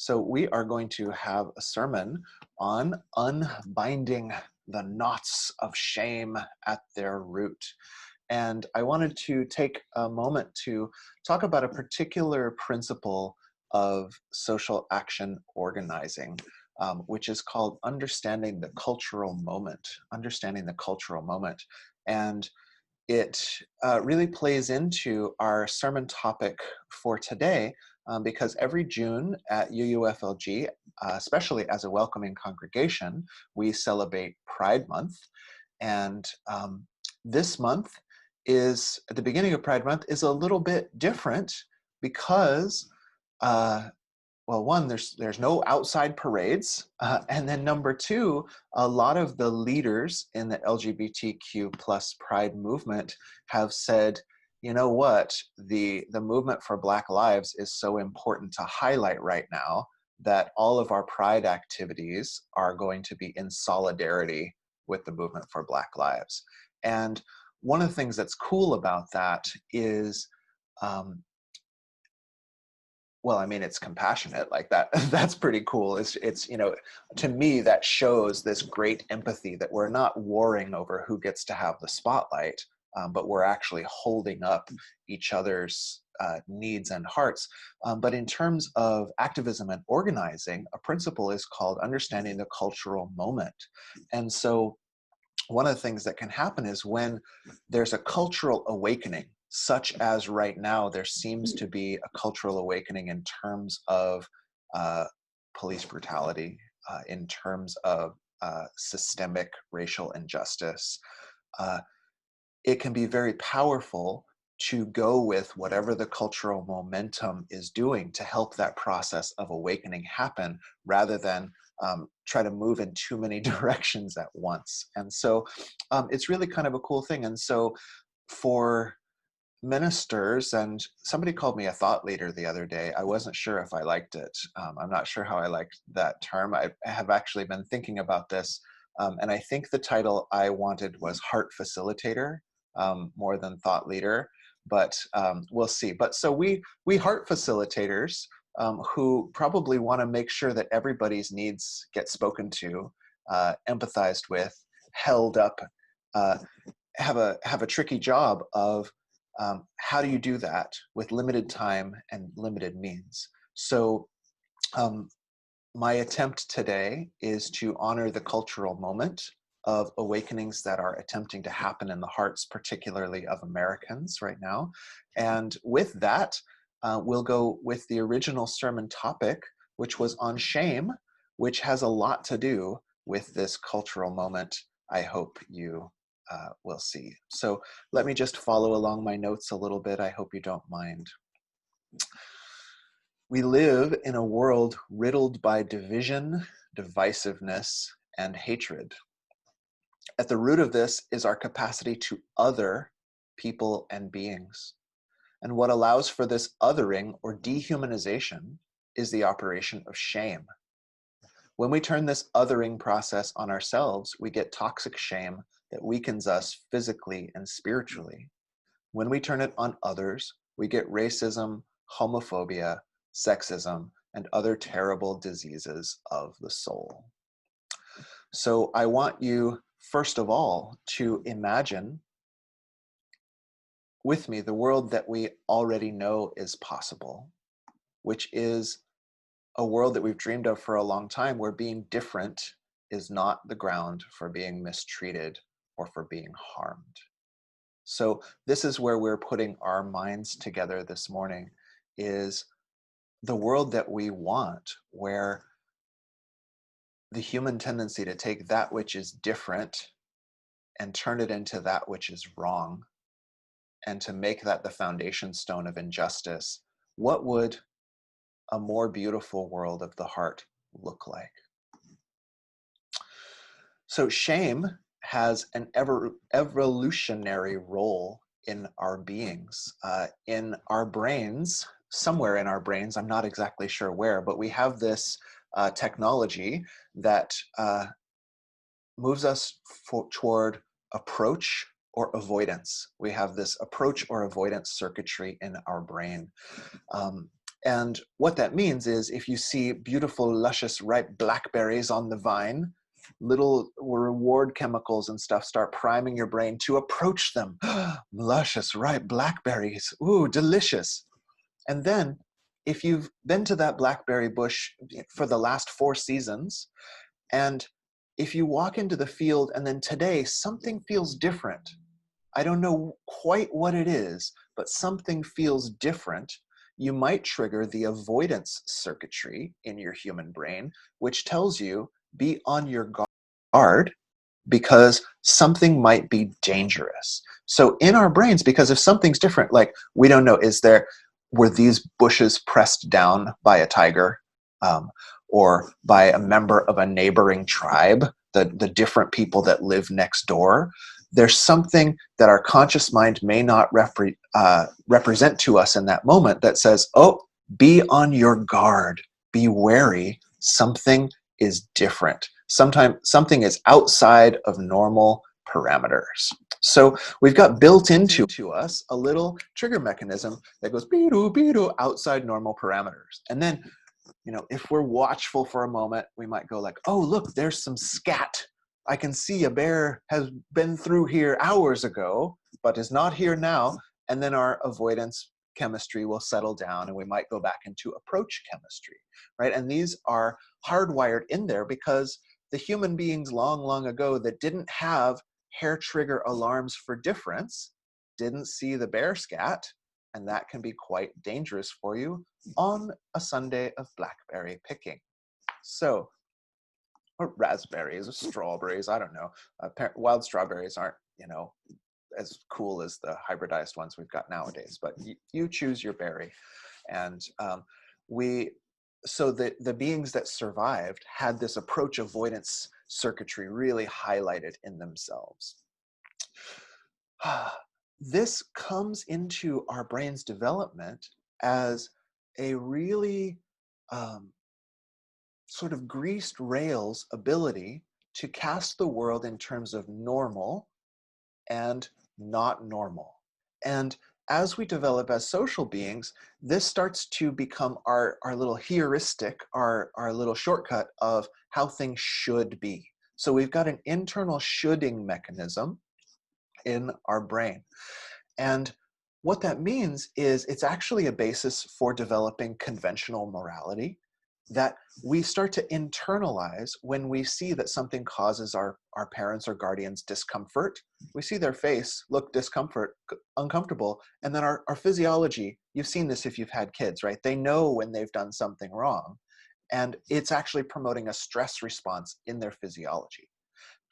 So we are going to have a sermon on unbinding the knots of shame at their root. And I wanted to take a moment to talk about a particular principle of social action organizing, which is called understanding the cultural moment, understanding the cultural moment. And it really plays into our sermon topic for today, because every June at UUFLG, especially as a welcoming congregation, we celebrate Pride Month. And this month is, at the beginning of Pride Month, is a little bit different because well, one, there's no outside parades, and then number two, a lot of the leaders in the LGBTQ plus Pride movement have said, you know what, the movement for Black lives is so important to highlight right now that all of our Pride activities are going to be in solidarity with the movement for Black lives. And one of the things that's cool about that is, well, I mean, it's compassionate like that. That's pretty cool. It's, you know, to me, that shows this great empathy that we're not warring over who gets to have the spotlight, but we're actually holding up each other's needs and hearts. But in terms of activism and organizing, a principle is called understanding the cultural moment. And so one of the things that can happen is when there's a cultural awakening, such as right now, there seems to be a cultural awakening in terms of police brutality, in terms of systemic racial injustice. It can be very powerful to go with whatever the cultural momentum is doing to help that process of awakening happen, rather than try to move in too many directions at once. And so it's really kind of a cool thing. And so for ministers, and somebody called me a thought leader the other day. I wasn't sure if I liked it. I'm not sure how I liked that term. I have actually been thinking about this, and I think the title I wanted was heart facilitator, more than thought leader, but we'll see. But so we heart facilitators, who probably want to make sure that everybody's needs get spoken to, empathized with, held up, have a tricky job of how do you do that with limited time and limited means? So my attempt today is to honor the cultural moment of awakenings that are attempting to happen in the hearts, particularly of Americans right now. And with that, we'll go with the original sermon topic, which was on shame, which has a lot to do with this cultural moment. I hope you will see. So let me just follow along my notes a little bit. I hope you don't mind. We live in a world riddled by division, divisiveness, and hatred. At the root of this is our capacity to other people and beings. And what allows for this othering or dehumanization is the operation of shame. When we turn this othering process on ourselves, we get toxic shame that weakens us physically and spiritually. When we turn it on others, we get racism, homophobia, sexism, and other terrible diseases of the soul. So I want you, first of all, to imagine with me the world that we already know is possible, which is a world that we've dreamed of for a long time, where being different is not the ground for being mistreated or for being harmed. So this is where we're putting our minds together this morning, is the world that we want, where the human tendency to take that which is different and turn it into that which is wrong, and to make that the foundation stone of injustice. What would a more beautiful world of the heart look like? So shame has an evolutionary role in our beings, in our brains, somewhere in our brains. I'm not exactly sure where, but we have this technology that moves us toward approach or avoidance. We have this approach or avoidance circuitry in our brain. And what that means is if you see beautiful, luscious, ripe blackberries on the vine, little reward chemicals and stuff start priming your brain to approach them. Luscious, ripe blackberries. Ooh, delicious. And then if you've been to that blackberry bush for the last 4 seasons, and if you walk into the field and then today something feels different, I don't know quite what it is, but something feels different, you might trigger the avoidance circuitry in your human brain, which tells you be on your guard because something might be dangerous. So in our brains, because if something's different, like we don't know, were these bushes pressed down by a tiger, or by a member of a neighboring tribe, the different people that live next door? There's something that our conscious mind may not represent to us in that moment that says, oh, be on your guard, be wary, something is different. Sometimes something is outside of normal parameters. So we've got built into us a little trigger mechanism that goes beedoo, beedoo, outside normal parameters. And then, if we're watchful for a moment, we might go like, oh, look, there's some scat. I can see a bear has been through here hours ago, but is not here now. And then our avoidance chemistry will settle down and we might go back into approach chemistry, right? And these are hardwired in there because the human beings long, long ago that didn't have hair trigger alarms for difference didn't see the bear scat, and that can be quite dangerous for you on a Sunday of blackberry picking. So, or raspberries or strawberries, I don't know. Wild strawberries aren't, as cool as the hybridized ones we've got nowadays, but you choose your berry. And so the beings that survived had this approach avoidance circuitry really highlighted in themselves. This comes into our brain's development as a really sort of greased rails ability to cast the world in terms of normal and not normal. And as we develop as social beings, this starts to become our little heuristic, our little shortcut of how things should be. So we've got an internal shoulding mechanism in our brain. And what that means is it's actually a basis for developing conventional morality that we start to internalize when we see that something causes our parents or guardians discomfort. We see their face look uncomfortable, and then our physiology, you've seen this if you've had kids, right? They know when they've done something wrong, and it's actually promoting a stress response in their physiology.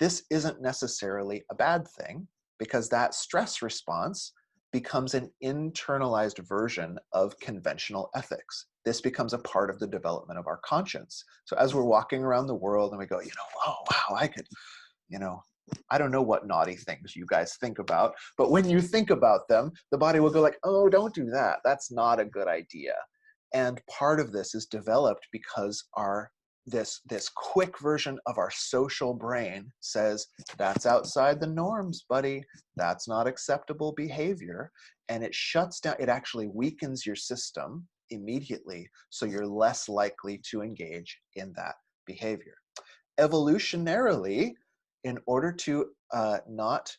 This isn't necessarily a bad thing because that stress response becomes an internalized version of conventional ethics. This becomes a part of the development of our conscience. So as we're walking around the world and we go, oh, wow, I could, I don't know what naughty things you guys think about, but when you think about them, the body will go like, oh, don't do that. That's not a good idea. And part of this is developed because this quick version of our social brain says, that's outside the norms, buddy. That's not acceptable behavior. And it shuts down, it actually weakens your system immediately, so you're less likely to engage in that behavior. Evolutionarily, in order to not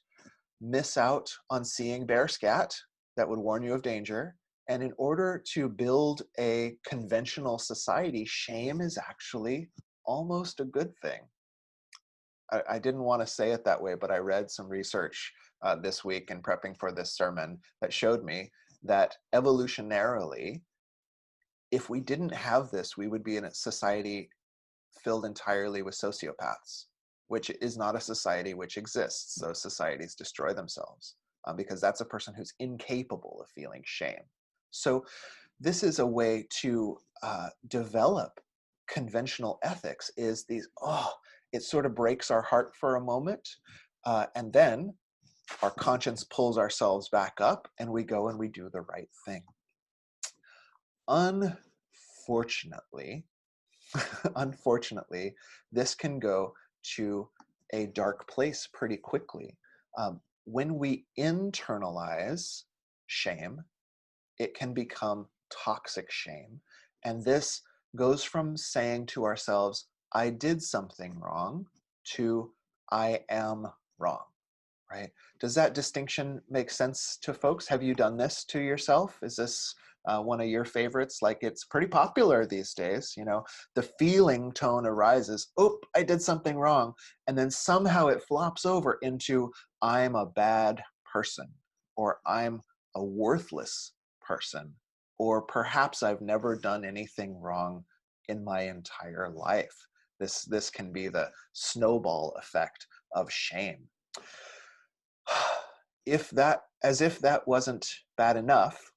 miss out on seeing bear scat that would warn you of danger, and in order to build a conventional society, shame is actually almost a good thing. I didn't want to say it that way, but I read some research this week in prepping for this sermon that showed me that evolutionarily, if we didn't have this, we would be in a society filled entirely with sociopaths, which is not a society which exists. Those societies destroy themselves because that's a person who's incapable of feeling shame. So this is a way to develop conventional ethics, is it sort of breaks our heart for a moment, and then our conscience pulls ourselves back up and we go and we do the right thing. Unfortunately, this can go to a dark place pretty quickly. When we internalize shame, it can become toxic shame. And this goes from saying to ourselves, I did something wrong, to I am wrong, right? Does that distinction make sense to folks? Have you done this to yourself? Is this one of your favorites? Like, it's pretty popular these days, you know, the feeling tone arises, oh, I did something wrong. And then somehow it flops over into, I'm a bad person, or I'm a worthless person, or perhaps I've never done anything wrong in my entire life. This can be the snowball effect of shame. As if that wasn't bad enough,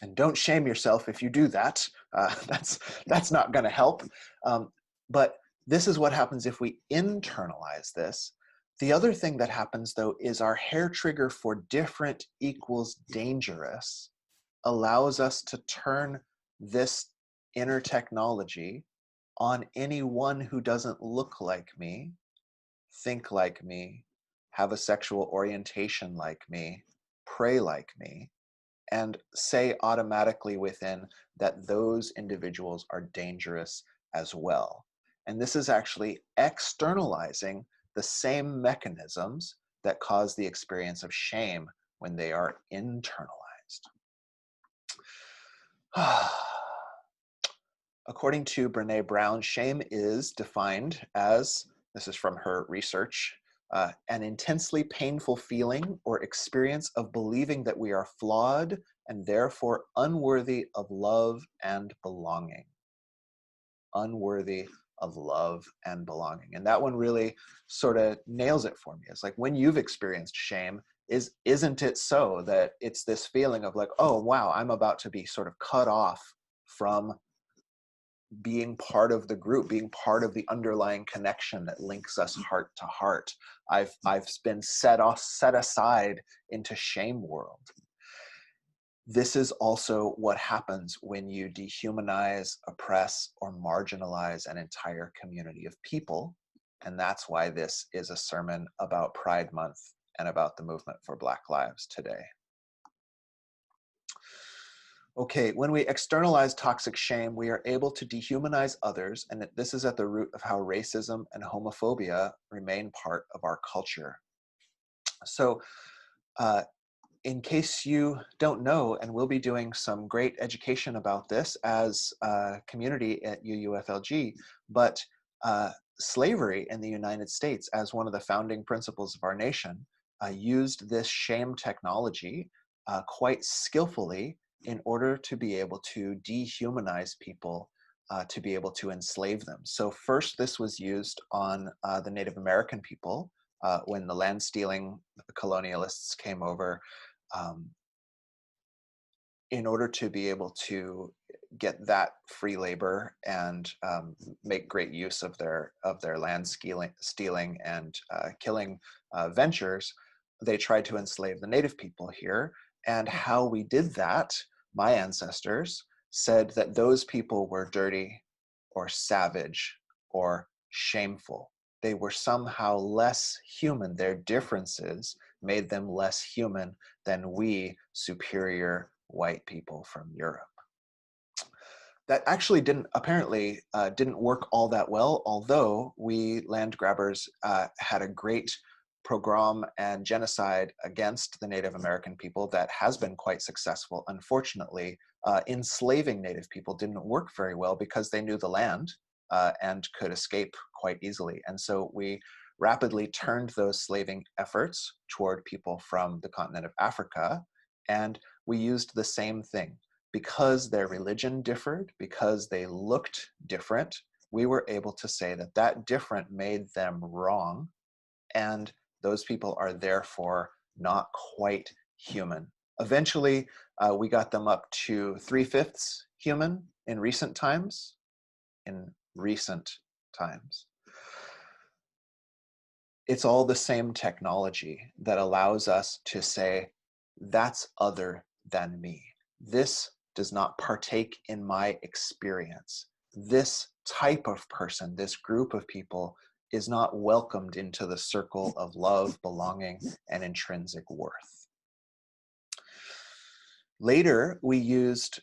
and don't shame yourself if you do that. That's not going to help. But this is what happens if we internalize this. The other thing that happens, though, is our hair trigger for different equals dangerous allows us to turn this inner technology on anyone who doesn't look like me, think like me, have a sexual orientation like me, pray like me, and say automatically within that those individuals are dangerous as well. And this is actually externalizing the same mechanisms that cause the experience of shame when they are internalized. According to Brené Brown, shame is defined as, this is from her research, an intensely painful feeling or experience of believing that we are flawed and therefore unworthy of love and belonging. Unworthy of love and belonging. And that one really sort of nails it for me. It's like, when you've experienced shame, isn't it so that it's this feeling of like, oh, wow, I'm about to be sort of cut off from being part of the group, being part of the underlying connection that links us heart to heart. I've been set aside into shame world. This is also what happens when you dehumanize, oppress, or marginalize an entire community of people. And that's why this is a sermon about Pride Month and about the movement for Black lives today. Okay, when we externalize toxic shame, we are able to dehumanize others, and this is at the root of how racism and homophobia remain part of our culture. So, in case you don't know, and we'll be doing some great education about this as a community at UUFLG, but slavery in the United States, as one of the founding principles of our nation, used this shame technology quite skillfully in order to be able to dehumanize people, to be able to enslave them. So first, this was used on the Native American people when the land stealing colonialists came over, in order to be able to get that free labor and make great use of their land stealing and killing ventures. They tried to enslave the native people here. And how we did that, my ancestors said that those people were dirty or savage or shameful. They were somehow less human. Their differences made them less human than we superior white people from Europe. That actually didn't work all that well, although we land grabbers had a great pogrom and genocide against the Native American people that has been quite successful. Unfortunately, enslaving Native people didn't work very well because they knew the land and could escape quite easily. And so we rapidly turned those slaving efforts toward people from the continent of Africa, and we used the same thing. Because their religion differed, because they looked different, we were able to say that that different made them wrong, and those people are therefore not quite human. Eventually, we got them up to 3/5 human in recent times. It's all the same technology that allows us to say, that's other than me. This does not partake in my experience. This type of person, this group of people, is not welcomed into the circle of love, belonging, and intrinsic worth. Later, we used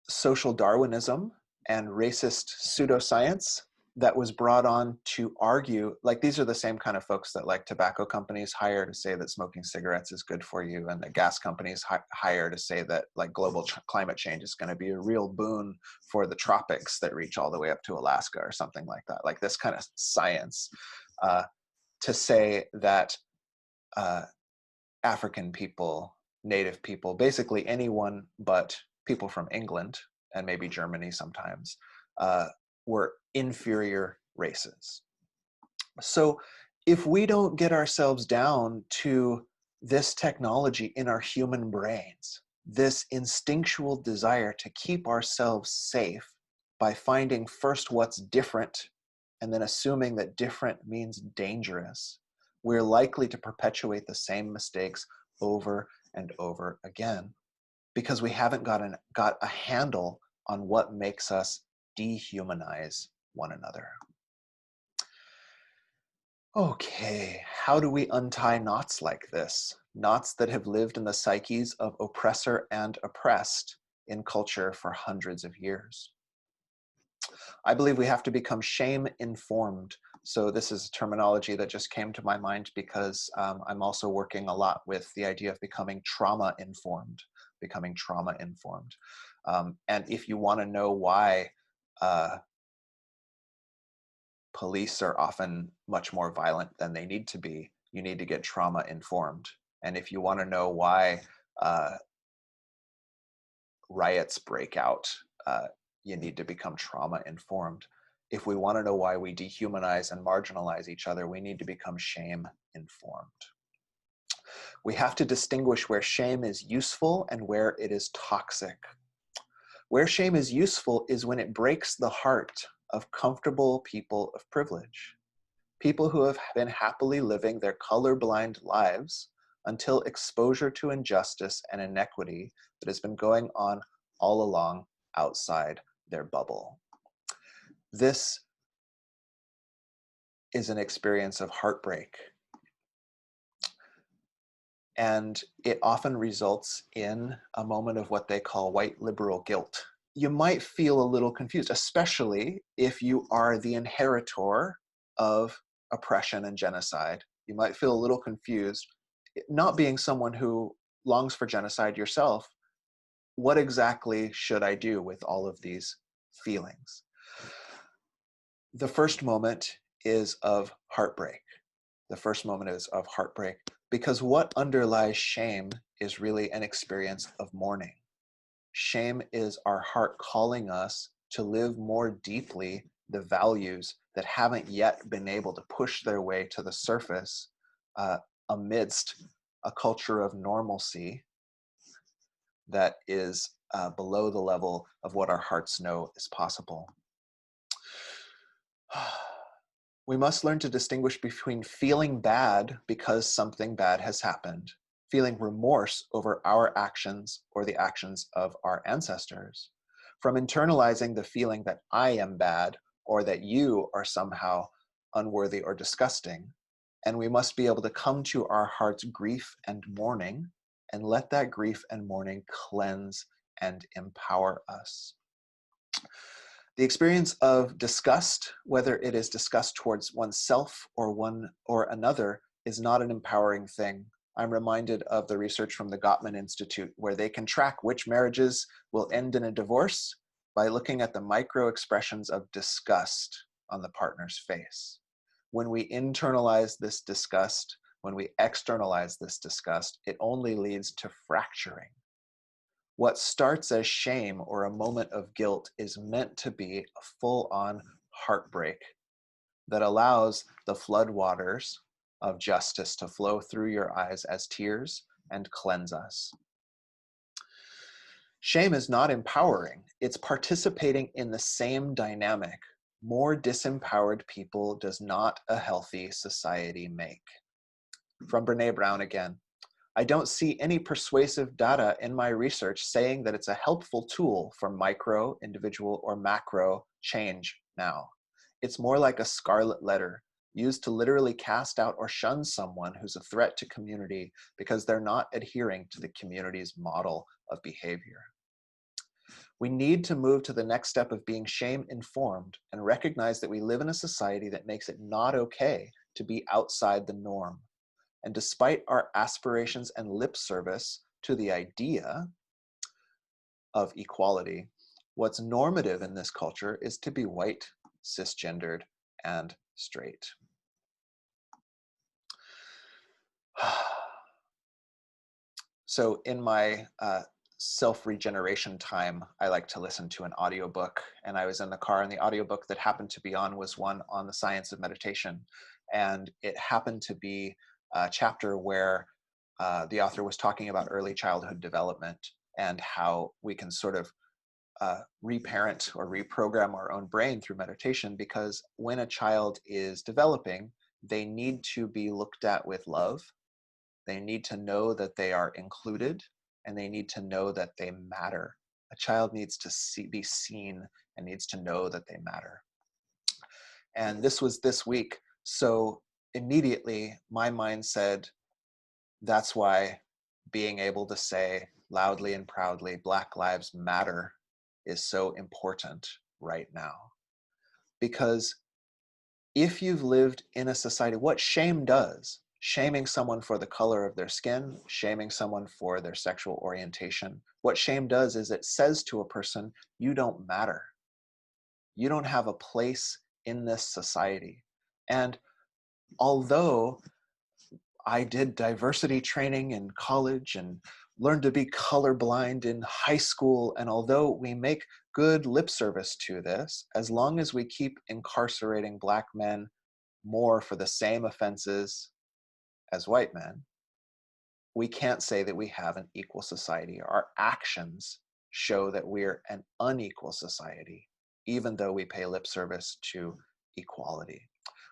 social Darwinism and racist pseudoscience that was brought on to argue, like these are the same kind of folks that like tobacco companies hire to say that smoking cigarettes is good for you, and the gas companies hire to say that like global climate change is going to be a real boon for the tropics that reach all the way up to Alaska or something like that. Like this kind of science to say that African people, Native people, basically anyone but people from England and maybe Germany sometimes, were inferior races. So if we don't get ourselves down to this technology in our human brains, this instinctual desire to keep ourselves safe by finding first what's different and then assuming that different means dangerous, we're likely to perpetuate the same mistakes over and over again because we haven't got a handle on what makes us dehumanize one another. Okay, how do we untie knots like this? Knots that have lived in the psyches of oppressor and oppressed in culture for hundreds of years. I believe we have to become shame-informed. So this is a terminology that just came to my mind because I'm also working a lot with the idea of becoming trauma-informed. And if you want to know why police are often much more violent than they need to be, you need to get trauma-informed. And if you want to know why riots break out, you need to become trauma-informed. If we want to know why we dehumanize and marginalize each other, we need to become shame-informed. We have to distinguish where shame is useful and where it is toxic. Where shame is useful is when it breaks the heart of comfortable people of privilege, people who have been happily living their colorblind lives until exposure to injustice and inequity that has been going on all along outside their bubble. This is an experience of heartbreak, and it often results in a moment of what they call white liberal guilt. You might feel a little confused, especially if you are the inheritor of oppression and genocide. You might feel a little confused, not being someone who longs for genocide yourself. What exactly should I do with all of these feelings? The first moment is of heartbreak. The first moment is of heartbreak because what underlies shame is really an experience of mourning. Shame is our heart calling us to live more deeply the values that haven't yet been able to push their way to the surface amidst a culture of normalcy that is below the level of what our hearts know is possible. We must learn to distinguish between feeling bad because something bad has happened, feeling remorse over our actions or the actions of our ancestors, from internalizing the feeling that I am bad or that you are somehow unworthy or disgusting. And we must be able to come to our heart's grief and mourning and let that grief and mourning cleanse and empower us. The experience of disgust, whether it is disgust towards oneself or another, is not an empowering thing. I'm reminded of the research from the Gottman Institute, where they can track which marriages will end in a divorce by looking at the micro expressions of disgust on the partner's face. When we internalize this disgust, when we externalize this disgust, it only leads to fracturing. What starts as shame or a moment of guilt is meant to be a full-on heartbreak that allows the floodwaters of justice to flow through your eyes as tears and cleanse us. Shame is not empowering. It's participating in the same dynamic. More disempowered people does not a healthy society make. From Brené Brown again. I don't see any persuasive data in my research saying that it's a helpful tool for micro, individual, or macro change now. It's more like a scarlet letter used to literally cast out or shun someone who's a threat to community because they're not adhering to the community's model of behavior. We need to move to the next step of being shame-informed and recognize that we live in a society that makes it not okay to be outside the norm. And despite our aspirations and lip service to the idea of equality, what's normative in this culture is to be white, cisgendered, and straight. So in my self-regeneration time, I like to listen to an audiobook, and I was in the car, and the audiobook that happened to be on was one on the science of meditation. And it happened to be a chapter where the author was talking about early childhood development and how we can sort of reparent or reprogram our own brain through meditation, because when a child is developing, they need to be looked at with love. They need to know that they are included, and they need to know that they matter. A child needs to be seen and needs to know that they matter. And this was this week. So immediately my mind said, that's why being able to say loudly and proudly, Black Lives Matter, is so important right now. Because if you've lived in a society, what shame does, shaming someone for the color of their skin, shaming someone for their sexual orientation, what shame does is it says to a person, you don't matter. You don't have a place in this society. And although I did diversity training in college and learned to be colorblind in high school, and although we make good lip service to this, as long as we keep incarcerating Black men more for the same offenses as white men, we can't say that we have an equal society. Our actions show that we're an unequal society, even though we pay lip service to equality.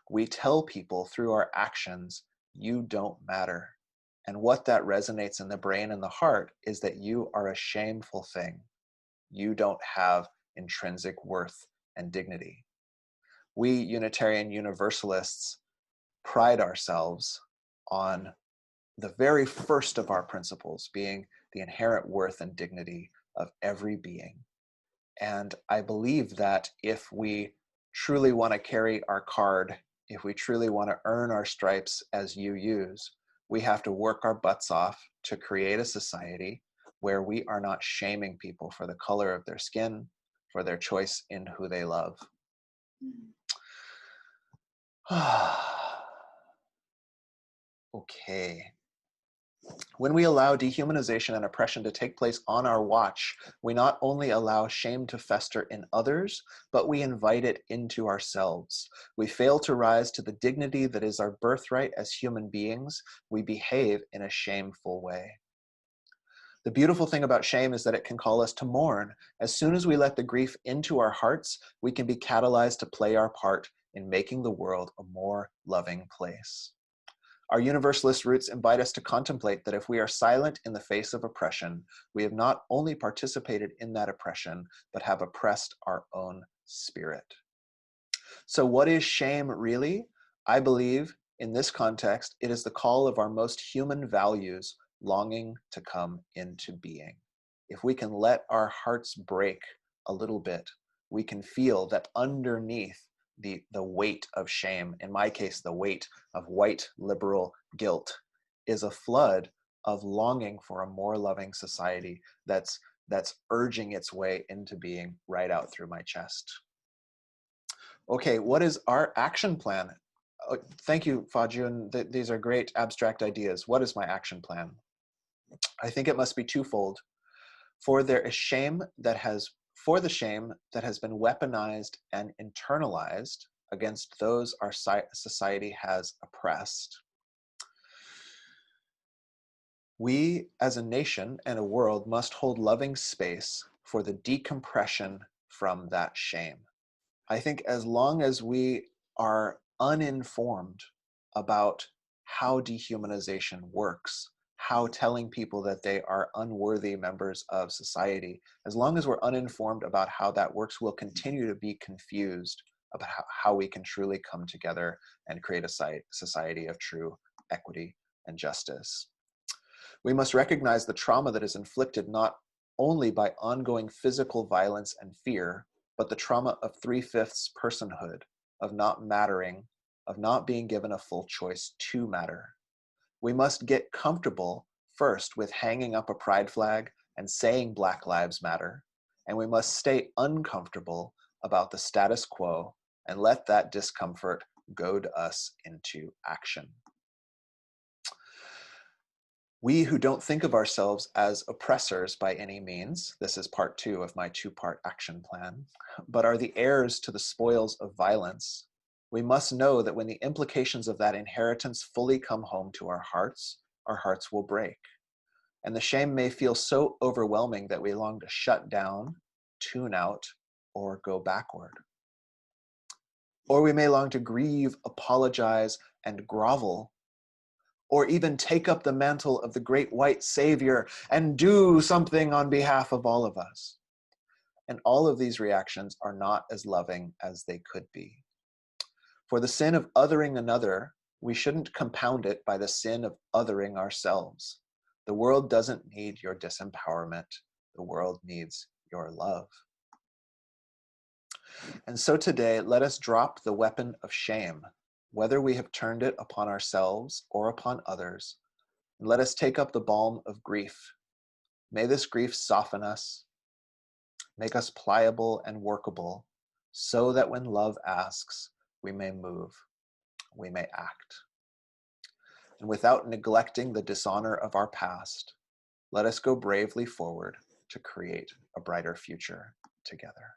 We tell people through our actions, you don't matter. And what that resonates in the brain and the heart is that you are a shameful thing. You don't have intrinsic worth and dignity. We Unitarian Universalists pride ourselves on the very first of our principles being the inherent worth and dignity of every being. And I believe that if we truly want to carry our card, if we truly want to earn our stripes as UUs, we have to work our butts off to create a society where we are not shaming people for the color of their skin, for their choice in who they love. Okay. When we allow dehumanization and oppression to take place on our watch, we not only allow shame to fester in others, but we invite it into ourselves. We fail to rise to the dignity that is our birthright as human beings. We behave in a shameful way. The beautiful thing about shame is that it can call us to mourn. As soon as we let the grief into our hearts, we can be catalyzed to play our part in making the world a more loving place. Our Universalist roots invite us to contemplate that if we are silent in the face of oppression, we have not only participated in that oppression, but have oppressed our own spirit. So what is shame really? I believe in this context, it is the call of our most human values longing to come into being. If we can let our hearts break a little bit, we can feel that underneath the weight of shame, in my case, the weight of white liberal guilt, is a flood of longing for a more loving society that's urging its way into being right out through my chest. Okay, what is our action plan? Thank you, Fajun. These are great abstract ideas. What is my action plan? I think it must be twofold. For the shame that has been weaponized and internalized against those our society has oppressed, we as a nation and a world must hold loving space for the decompression from that shame. I think as long as we are uninformed about how dehumanization works, how telling people that they are unworthy members of society, as long as we're uninformed about how that works, we'll continue to be confused about how we can truly come together and create a society of true equity and justice. We must recognize the trauma that is inflicted not only by ongoing physical violence and fear, but the trauma of 3/5 personhood, of not mattering, of not being given a full choice to matter. We must get comfortable first with hanging up a pride flag and saying Black Lives Matter, and we must stay uncomfortable about the status quo and let that discomfort goad us into action. We who don't think of ourselves as oppressors by any means, this is part 2 of my 2-part action plan, but are the heirs to the spoils of violence, we must know that when the implications of that inheritance fully come home to our hearts will break. And the shame may feel so overwhelming that we long to shut down, tune out, or go backward. Or we may long to grieve, apologize, and grovel, or even take up the mantle of the great white savior and do something on behalf of all of us. And all of these reactions are not as loving as they could be. For the sin of othering another, we shouldn't compound it by the sin of othering ourselves. The world doesn't need your disempowerment. The world needs your love. And so today, let us drop the weapon of shame, whether we have turned it upon ourselves or upon others, and let us take up the balm of grief. May this grief soften us, make us pliable and workable, so that when love asks, we may move, we may act. And without neglecting the dishonor of our past, let us go bravely forward to create a brighter future together.